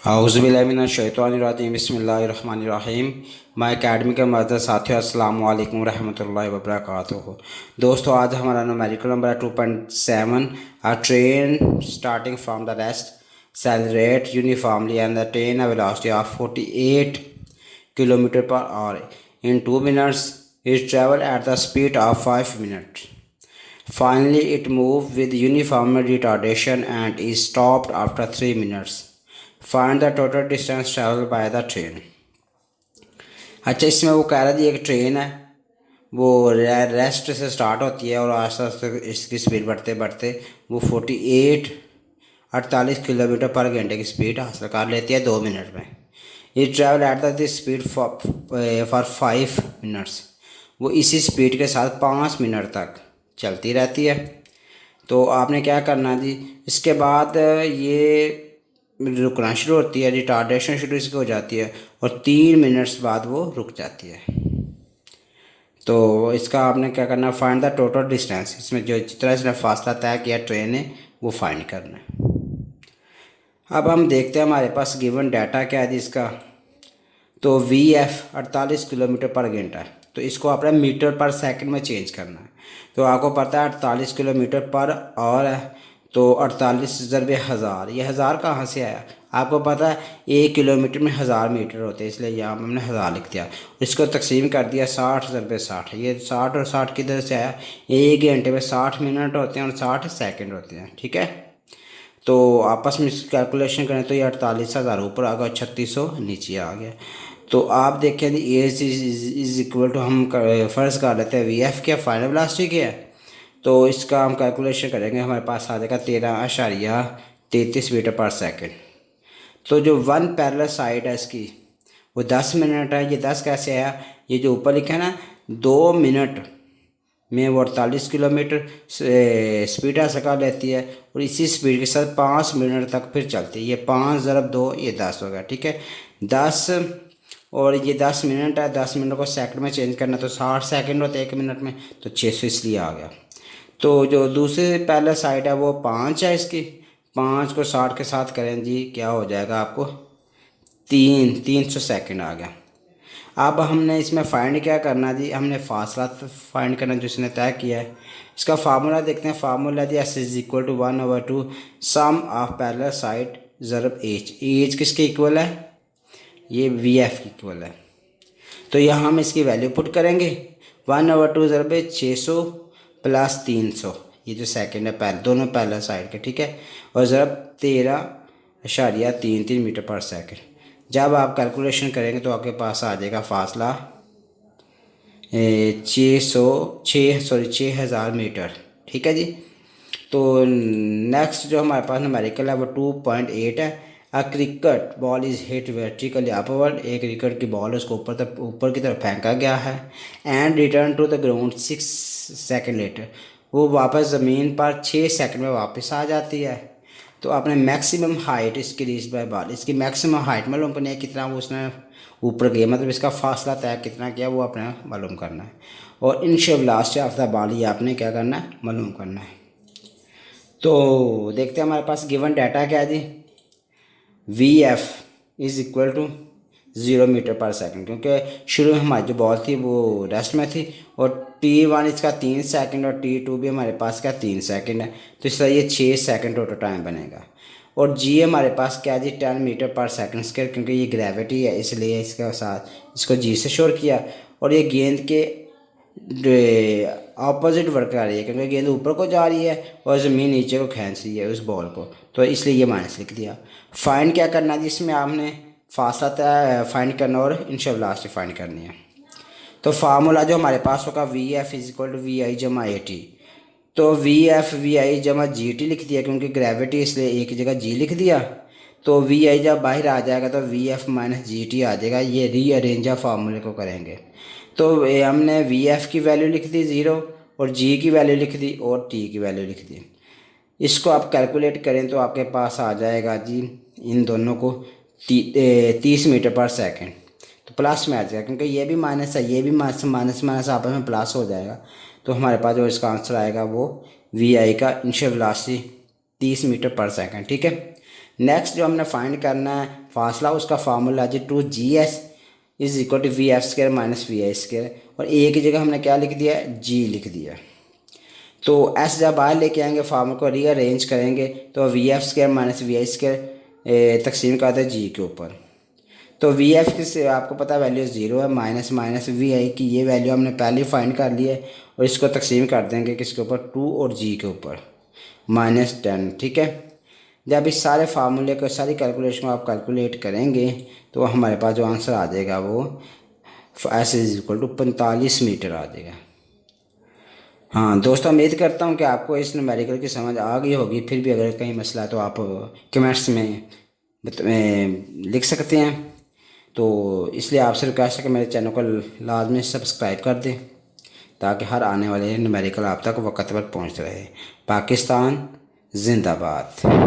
औज़ुबिल्लाहिमिनश्शैतानिर्रजीम बिस्मिल्लाहिर्रहमानिर्रहीम। My academy के मज़दूर साथियों, अस्सलामु अलैकुम रहमतुल्लाहि व बरकातुहू। दोस्तों, आज हमारा numerical number 2.7। A train starting from the rest accelerate uniformly and attain a velocity of 48 km per hour in 2 minutes. It traveled at the speed of 5 minutes. Finally, it moved with uniform retardation and is stopped after 3 minutes. Find the total distance traveled by the train. अच्छा, इसमें वो कह रहा थी एक train है, वो rest से स्टार्ट होती है और आस्ते आस्ते इसकी स्पीड बढ़ते बढ़ते वो 48 किलोमीटर पर घंटे की स्पीड हासिल कर लेती है 2 मिनट में। ये travel at this speed for 5 minutes. वो इसी स्पीड के साथ 5 मिनट तक चलती रहती है। तो आपने क्या करना जी, इसके बाद ये रुकना शुरू होती है, रिटार्डेशन शुरू इसकी हो जाती है और 3 मिनट्स बाद वो रुक जाती है। तो इसका आपने क्या करना, फाइंड द टोटल डिस्टेंस। इसमें जो जितना इसने फासला तय किया ट्रेन ने वो फाइंड करना है। अब हम देखते हैं हमारे पास गिवन डाटा क्या है इसका। तो वी एफ 48 किलोमीटर पर घंटा है, तो इसको आपने मीटर पर सेकंड में चेंज करना है। तो आपको पता है 48 किलोमीटर पर आवर है, तो 48 ज़रबे हज़ार, ये हज़ार कहाँ से आया? आपको पता है 1 किलोमीटर में 1000 मीटर होते हैं, इसलिए यहाँ हमने 1000 लिख दिया। इसको तकसीम कर दिया 60 ज़रबे 60। ये 60 और 60 किधर से आया? 1 घंटे में 60 मिनट होते हैं और 60 सेकंड होते हैं, ठीक है। तो आपस में इसकी कैलकुलेशन करें तो ये 48,000 ऊपर आ गया, 3600 नीचे आ गया। तो आप देखें एज इज इक्वल टू, हम फ़र्ज़ कर लेते हैं वी एफ क्या, फाइनल वेलोसिटी क्या है। तो इसका हम कैलकुलेशन करेंगे, हमारे पास आ जाएगा 13.33 मीटर पर सेकंड। तो जो वन पैरेलल साइड है इसकी वो 10 मिनट है। ये 10 कैसे आया? ये जो ऊपर लिखा है ना, 2 मिनट में वो 48 किलोमीटर स्पीड हासिल कर लेती है और इसी स्पीड के साथ 5 मिनट तक फिर चलती है। ये 5 ज़रब 2 ये 10 हो गया, ठीक है। 10 और ये 10 मिनट है, 10 मिनट को सेकंड में चेंज करना तो 60 सेकंड होते हैं 1 मिनट में, तो 600 इसलिए आ गया। तो जो दूसरी पहले साइड है वो 5 है इसकी, 5 को 60 के साथ करें जी, क्या हो जाएगा आपको? 300 सेकंड आ गया। अब हमने इसमें फ़ाइंड क्या करना जी, हमने फासला फाइंड करना जो इसने तय किया है। इसका फार्मूला देखते हैं। Formula G S is equal to 1/2 sum of parallel side ज़रब एज। एज किसके इक्वल है? ये वी एफ की इक्वल है। तो यहाँ हम इसकी वैल्यू पुट करेंगे, 1/2 ज़रब 600 प्लस 300, ये जो सेकंड है पहले दोनों पैरेलल साइड के, ठीक है, और ज़रब 13.33 मीटर पर सेकंड। जब आप कैलकुलेशन करेंगे तो आपके पास आ जाएगा फासला 6,000 मीटर, ठीक है जी। तो नेक्स्ट जो हमारे पास न्यूमेरिकल है वो 2.8 है। A cricket ball is hit vertically upward. एक क्रिकेट की बॉल उसको ऊपर की तरफ फेंका गया है and return to the ground 6 second later. वो वापस ज़मीन पर 6 सेकंड में वापस आ जाती है। तो आपने मैक्सिमम हाइट इसकी रीच बाय बॉल, इसकी मैक्सिमम हाइट मालूम करनी है, कितना वो उसने ऊपर गया, मतलब इसका फासला तय कितना किया वो आपने मालूम करना है। और initial velocity of the ball ये आपने क्या करना है, मालूम करना है। तो देखते हैं हमारे पास गिवन डाटा क्या है जी। V F is equal to 0 metre पर सेकंड, क्योंकि शुरू में हमारी जो बॉल थी वो रेस्ट में थी और T1 इसका 3 सेकंड और T2 भी हमारे पास क्या 3 सेकंड है, तो इसलिए ये 6 सेकंड टोटल टाइम बनेगा। और जी हमारे पास क्या जी 10 मीटर पर सेकंड स्क्वायर, क्योंकि ये ग्रेविटी है इसलिए इसके साथ इसको जी से शोर किया। और ये गेंद के ऑपोजिट वर्क कर रही है, क्योंकि गेंद ऊपर को जा रही है और ज़मीन नीचे को खींच रही है उस बॉल को, तो इसलिए ये माइनस लिख दिया। फाइंड क्या करना है जिसमें आपने फासला फाइंड करना और इनिशियल वेलोसिटी फाइंड करनी है। तो फार्मूला जो हमारे पास होगा V F is equal to V I जमा ए टी। तो वी एफ वी आई जमा जी टी लिख दिया, क्योंकि ग्रेविटी इसलिए एक जगह जी लिख दिया। तो वी आई जब बाहर आ जाएगा तो V F minus G T आ जाएगा। ये रीअरेंज फार्मूले को करेंगे तो हमने वी एफ की वैल्यू लिख दी 0 और जी की वैल्यू लिख दी और टी की वैल्यू लिख दी। इसको आप कैलकुलेट करें तो आपके पास आ जाएगा जी इन दोनों को 30 मीटर पर सेकंड। तो प्लस में आ जाएगा, क्योंकि ये भी माइनस है, ये भी माइनस माइनस आपस में प्लस हो जाएगा। तो हमारे पास जो इसका आंसर आएगा वो वी आई का इनिशियल वेलोसिटी 30 मीटर पर सेकंड, ठीक है। नेक्स्ट जो हमने फाइंड करना है फासला, उसका फार्मूला है जी 2GS is equal to VF² minus VI², और ए की जगह हमने क्या लिख दिया है, G लिख दिया। तो एस जब बाहर लेके आएंगे फार्मूला को रीअरेंज करेंगे तो VF² माइनस VI² तकसीम करते हैं G के ऊपर। तो VF की से आपको पता है वैल्यू 0 है, माइनस माइनस VI की ये वैल्यू हमने पहले ही फाइंड कर ली है, और इसको तकसीम कर देंगे किसके ऊपर, 2 और G के ऊपर, -10। ठीक है, जब इस सारे फार्मूले को, सारी कैलकुलेशन को आप कैलकुलेट करेंगे तो हमारे पास जो आंसर आ जाएगा वो S is equal to 45 metre आ जाएगा। हाँ दोस्तों, उम्मीद करता हूँ कि आपको इस न्यूमेरिकल की समझ आ गई होगी। फिर भी अगर कहीं मसला है तो आप कमेंट्स में लिख सकते हैं। तो इसलिए आपसे रिक्वेस्ट है कि मेरे चैनल को लाजमी सब्सक्राइब कर दें ताकि हर आने वाले न्यूमेरिकल आप तक वक्त पर पहुँच रहे। पाकिस्तान जिंदाबाद।